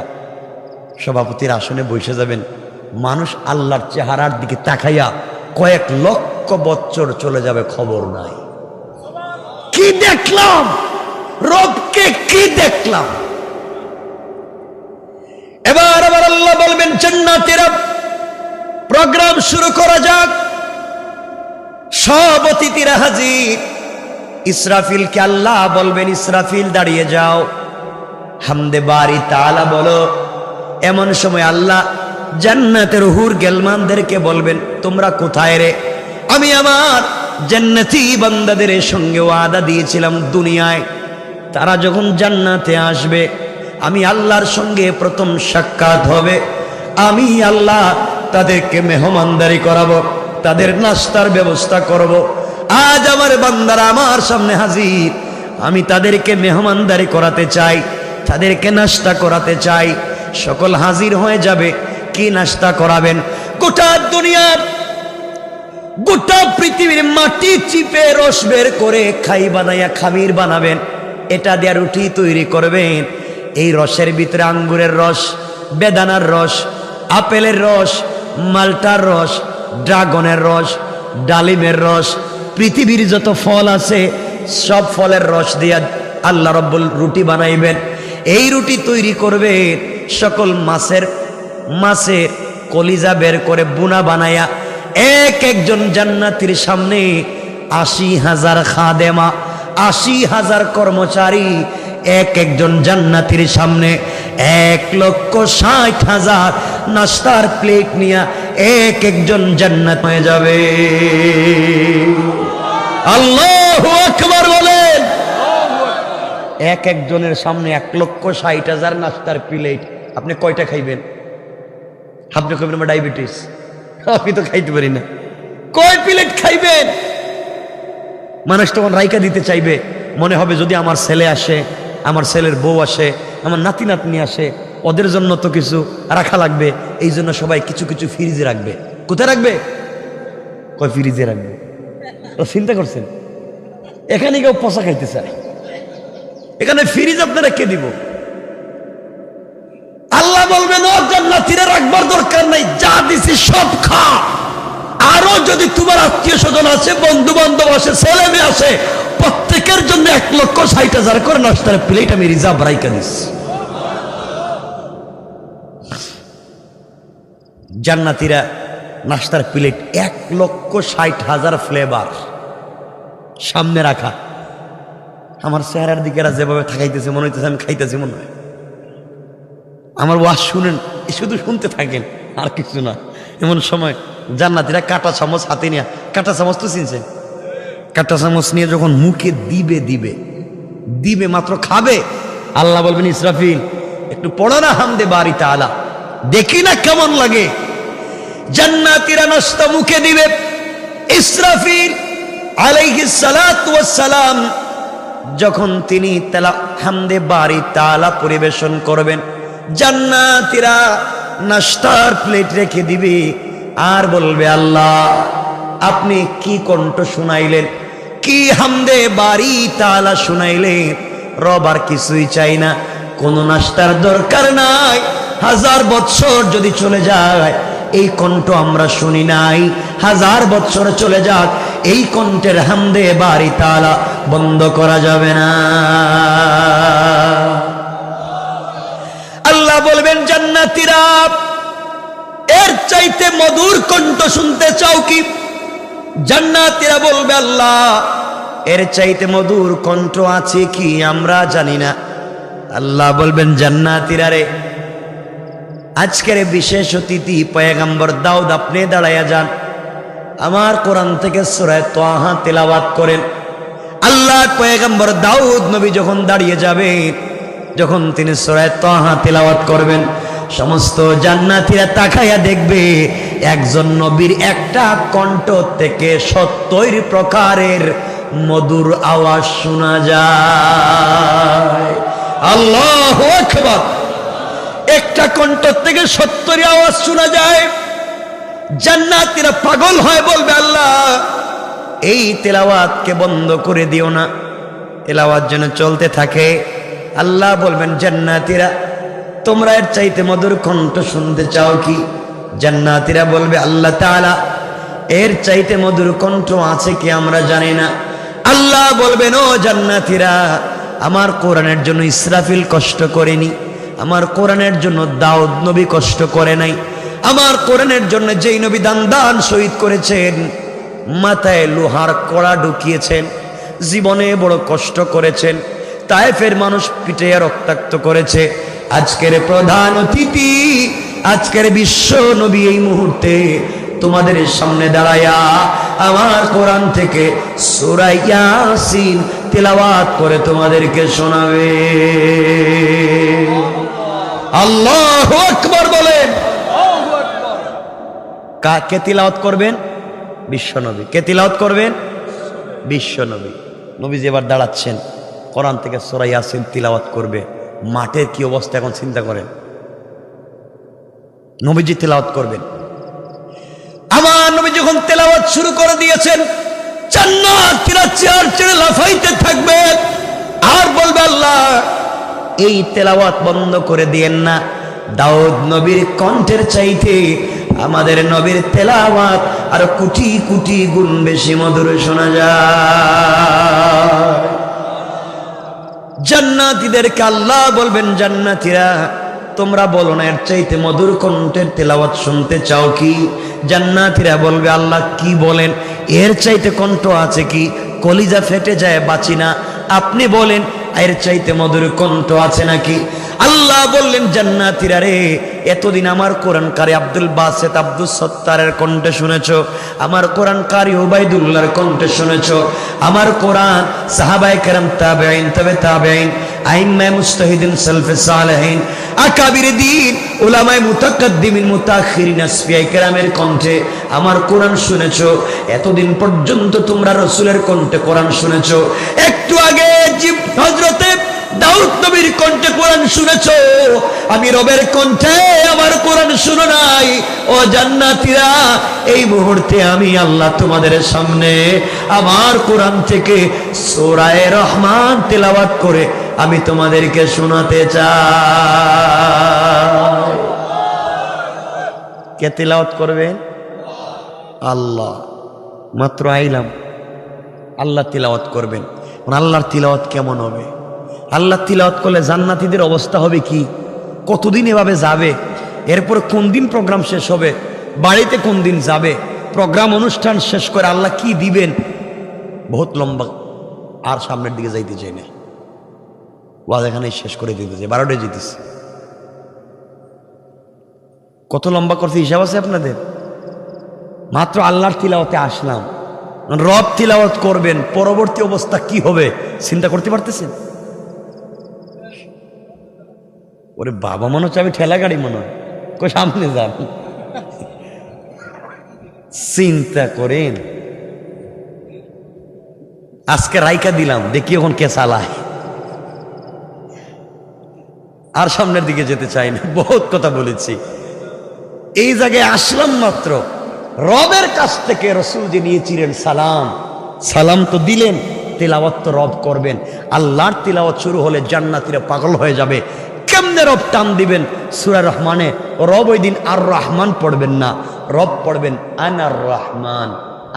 সভাপতির আসনে বসে যাবেন। মানুষ আল্লাহর চেহারার দিকে তাকাইয়া কয়েক লক্ষ বছর চলে যাবে, খবর নাই। কি দেখলাম? রবকে কি দেখলাম? এবার আবার আল্লাহ বলবেন জান্নাতীরা প্রোগ্রাম শুরু করা যাক। সব অতিথিরা হাজির। ইসরাফিলকে আল্লাহ বলবেন ইসরাফিল দাঁড়িয়ে যাও, হামদে বারি তাআলা বলো। এমন সময় আল্লাহ জান্নাতের হুর গেলমানদেরকে বলবেন তোমরা কোথায় রে? আমি আমার জান্নাতি বান্দাদের সঙ্গে ওয়াদা দিয়েছিলাম দুনিয়ায় তারা যখন জান্নাতে আসবে আমি আল্লাহর সঙ্গে প্রথম সাক্ষাৎ হবে। আমি আল্লাহ তাদেরকে মেহমানদারি করাবো, তাদের নাস্তার ব্যবস্থা করব। আজ আমার বান্দারা আমার সামনে হাজির, আমি তাদেরকে মেহমানদারি করাতে চাই, তাদেরকে নাস্তা করাতে চাই। সকল হাজির হয়ে যাবে। কি নাস্তা করাবেন? গোটা দুনিয়ার, গোটা পৃথিবীর মাটি চিপে রস বের করে খাই বানাইয়া খামির বানাবেন। এটা দিয়ে রুটি তৈরি করবেন। এই রসের ভিতরে আঙ্গুরের রস, বেদানার রস, আপেলের রস, মাল্টার রস, ড্রাগনের রস, ডালিমের রস, পৃথিবীর যত ফল আছে সব ফলের রস দিয়ে আল্লাহ রব্বুল রুটি বানাইবেন। এই রুটি তৈরি করবে সকল মাছের কলিজা বের করে বুনা বানায়া এক একজন জান্নাতীর সামনে ৮০,০০০ খাদেমা 80,000 কর্মচারী এক একজন জান্নাতীর সামনে 1,60,000 নাস্তার প্লেট নিয়ে এক একজন জান্নাত হয়ে যাবে। আল্লাহু আকবার বলেন। এক একজনের সামনে 1,60,000 নাস্তার প্লেট। আপনি কয়টা খাইবেন? আপনি খাইবেন আমার ডায়াবেটিস, আমি তো খাইতে পারি না। কয় প্লেট খাইবেন? মানুষ তখন রাইকা দিতে চাইবে, মনে হবে যদি আমার ছেলে আসে, আমার ছেলের বউ আসে, আমার নাতি নাতনি আসে, ওদের জন্য তো কিছু রাখা লাগবে। এই জন্য সবাই কিছু কিছু ফ্রিজে রাখবে। কোথায় রাখবে? কয় ফ্রিজে রাখবে। চিন্তা করছেন? এখানে কেউ পচা খাইতে চায়, এখানে ফ্রিজ আপনারা কে দিব? আল্লাহ বলবেন ও জান্নাতীরা রাখবার দরকার নাই, যা দিছি সব খা। আরো যদি তোমার আত্মীয় স্বজন আছে, বন্ধু বান্ধব আছে, ছেলে মেয়ে আছে, প্রত্যেকের জন্য 1,60,000 করে নাস্তার প্লেট আমি রিজার্ভ রাইকা দিচ্ছি। জান্নাতীরা নাস্তার প্লেট 1,60,000 ফ্লেভার সামনে রাখা। আমার চেহারার দিকে যেভাবে থাকাইতেছে মনে হইতেছে আমি খাইতেছি মনে হয়। আমার ওয়াজ শুনেন, শুধু শুনতে থাকেন, আর কিছু না। এমন সময় জান্নাতীরা কাঁটা চামচ হাতে নিয়ে, কাঁটা চামচ তো চিনছেন, কাঁটা চামচ নিয়ে যখন মুখে দিবে দিবে দিবে মাত্র খাবে, আল্লাহ বলবেন ইসরাফিল একটু পড়ো না হামদে বারি তাআলা, দেখি না কেমন লাগে। জান্নাতীরা নাস্তা মুখে দিবে, ইসরাফিল আলাইহিস সালাতু ওয়াস সালাম যখন তিনি হামদে বারি তাআলা পরিবেশন করবেন, জান্নাতীরা নাস্তার প্লেট রেখে দিবে আর বলবে আল্লাহ আপনি কি কণ্ঠ শুনাইলেন, কি হামদে বারি তাআলা শুনাইলেন। রব আর কিছুই চাই না, কোন নাস্তার দরকার নাই। 1000 বছর যদি চলে যায় এই কণ্ঠ আমরা শুনি নাই, 1000 বছর চলে যাক এই কণ্ঠের হামদে বারি তাআলা বন্ধ করা যাবে না। আল্লাহ বলবেন জান্নাতীরা এর চাইতে মধুর কণ্ঠ শুনতে চাও কি? জান্নাতীরা বলবে আল্লাহ এর চাইতে মধুর কণ্ঠ আছে কি আমরা জানি না। আল্লাহ বলবেন জান্নাতীরা রে, আজকের বিশেষ অতিথি পয়গম্বর দাউদ আপনি দাঁড়াইয়া যান, আমার কোরআন থেকে সূরা তাহা তেলাওয়াত করেন। আল্লাহ পয়গম্বর দাউদ নবী যখন দাঁড়িয়ে যাবে, যখন তিনি সূরা তাহা তেলাওয়াত করবেন, সমস্ত জান্নাতীরা তাকাইয়া দেখবে একজন নবীর একটা কণ্ঠ থেকে 70 প্রকারের মধুর আওয়াজ শোনা যায়। আল্লাহু আকবার। একটা কণ্ঠ থেকে 70 আওয়াজ শোনা যায়। জান্নাতীরা পাগল হয়, বলবে আল্লাহ এই তেলাওয়াতকে বন্ধ করে দিও না, তেলাওয়াত যেন চলতে থাকে। আল্লাহ বলবেন জান্নাতীরা তোমরা এর চাইতে মধুর কণ্ঠ শুনতে চাও কি? জান্নাতীরা বলবে আল্লাহ তাআলা এর চাইতে মধুর কণ্ঠ আছে কি আমরা জানি না। আল্লাহ বলবেন ও জান্নাতীরা আমার কোরআনের জন্য ইসরাফিল কষ্ট করেনি, আমার কোরআনের জন্য দাউদ নবী কষ্ট করে নাই, আমার কোরআনের জন্য যেই নবী দান শহীদ করেছেন, মাথায় লোহার কড়া ঢুকিয়েছেন, জীবনে বড় কষ্ট করেছেন, তায়েফের মানুষ পিটে রক্তাক্ত করেছে, আজকের প্রধান অতিথি আজকের বিশ্ব নবী এই মুহূর্তে তোমাদের সামনে দাঁড়ায়া আমার কোরআন থেকে সূরা ইয়াসিন তেলাওয়াত করে তোমাদেরকে শোনাবে। আল্লাহু আকবার বলেন। কে তিলাওয়াত করবেন? বিশ্ব নবী। কে তিলাওয়াত করবেন? বিশ্ব নবী। নবীজি এবার দাঁড়াচ্ছেন, কোরআন থেকে সূরা ইয়াসিন তিলাওয়াত করবে। মাঠের কি অবস্থা এখন চিন্তা করেন। নবীজি তেলাওয়াত করবেন, আমার নবী যখন তেলাওয়াত শুরু করে দিয়েছেন, জান্নাতীরা চেয়ার ছেড়ে লাফাইতে থাকবে আর বলবে আল্লাহ এই তেলাওয়াত বন্ধ করে দিয়েন না। দাউদ নবীর কণ্ঠের চাইতে আমাদের নবীর তেলাওয়াত আর কোটি কোটি গুণ বেশি মধুর শোনা যায়। জান্নাতীদেরকে আল্লাহ বলবেন জান্নাতীরা তোমরা বলো না এর চাইতে মধুর কণ্ঠের তেলাওয়াত শুনতে চাও কি? জান্নাতীরা বলবে আল্লাহ কি বলেন, এর চাইতে কণ্ঠ আছে কি? কলিজা ফেটে যায় বাঁচি না, আপনি বলেন এর চাইতে মধুর কণ্ঠ আছে নাকি? আল্লাহ বললেন জান্নাতীরা রে, এতদিন আমার কোরআনকারী আব্দুল বাসেত আব্দুল সত্তারের কণ্ঠে শুনেছো, আমার কোরআনকারী উবাইদুল্লাহর কণ্ঠে শুনেছো, আমার কোরআন সাহাবায়ে কেরাম তাবেঈন তবে তাবেঈন আইম্মায়ে মুজতাহিদিন সালফে সালেহিন আকাবির দ্বীন উলামায়ে মুতাকাদ্দিমিন মুতাআখিরিন আসফিয়ায়ে কেরামের কণ্ঠে আমার কোরআন শুনেছো। এতদিন পর্যন্ত তোমরা রাসূলের কণ্ঠে কোরআন শুনেছো, একটু আগে হযরতে দাউদ নবীর কণ্ঠে কোরআন শুনেছো, আমি রবের কণ্ঠে আমার কোরআন শুনো নাই। ও জান্নাতীরা, এই মুহূর্তে আমি আল্লাহ তোমাদের সামনে আমার কোরআন থেকে সূরা রহমান তেলাওয়াত করে আমি তোমাদেরকে শোনাতে চাই। কে তেলাওয়াত করবে? আল্লাহ। মাত্র আইলাম, আল্লাহ তিলাওয়াত করবেন। আল্লাহর তিলাওয়াত কেমন হবে? আল্লাহ তিলাওয়াত করলে জান্নাতীদের অবস্থা হবে কি? কতদিন এভাবে যাবে? এরপর কোন দিন প্রোগ্রাম শেষ হবে? বাড়িতে কোন দিন যাবে? প্রোগ্রাম অনুষ্ঠান শেষ করে আল্লাহ কি দিবেন? বহুত লম্বা, আর সামনের দিকে যাইতে চাই না, ওয়াজ এখানে শেষ করে দিতে চাই। 12টায় যেতেছে। কত লম্বা করছে হিসাব আছে আপনাদের? মাত্র আল্লাহর তিলাওয়াতে আসলাম, রব তিলাওয়াত করবেন, পরবর্তী অবস্থা কি হবে চিন্তা করতে পারতেছেন? ওরে বাবা, মনে হচ্ছে আমি ঠেলা গাড়ি মনে হয়, কই সামনে যান। চিন্তা করেন, আজকে রাইকা দিলাম, দেখি এখন কে চালায়। আর সামনের দিকে যেতে চাই না, বহুত কথা বলেছি। এই জায়গায় আসলাম মাত্র, রবের কাছ থেকে রসুল যে নিয়েছিলেন সালাম, সালাম তো দিলেন, তিলাওয়াত তো রব করবেন। আল্লাহর তিলাওয়াত শুরু হলে জান্নাতীরা পাগল হয়ে যাবে। কেমনে রব টান দিবেন? সূরা রহমানে রব ওই দিন আর রহমান পড়বেন না, রব পড়বেন আনার রহমান,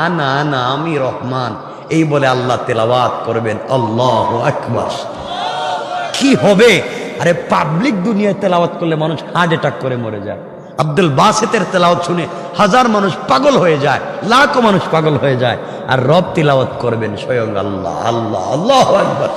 আনা আনা আমি রহমান, এই বলে আল্লাহ তিলাওয়াত করবেন। আল্লাহু আকবার। কি হবে? আরে পাবলিক দুনিয়ায় তেলাওয়াত করলে মানুষ হার্ট অ্যাটাক করে মরে যায়। আব্দুল বাসেতের তেলাওয়াত শুনে হাজার মানুষ পাগল হয়ে যায়, লাখো মানুষ পাগল হয়ে যায়। আর রব তিলাওয়াত করবেন স্বয়ং আল্লাহ। আল্লাহ, আল্লাহু আকবার।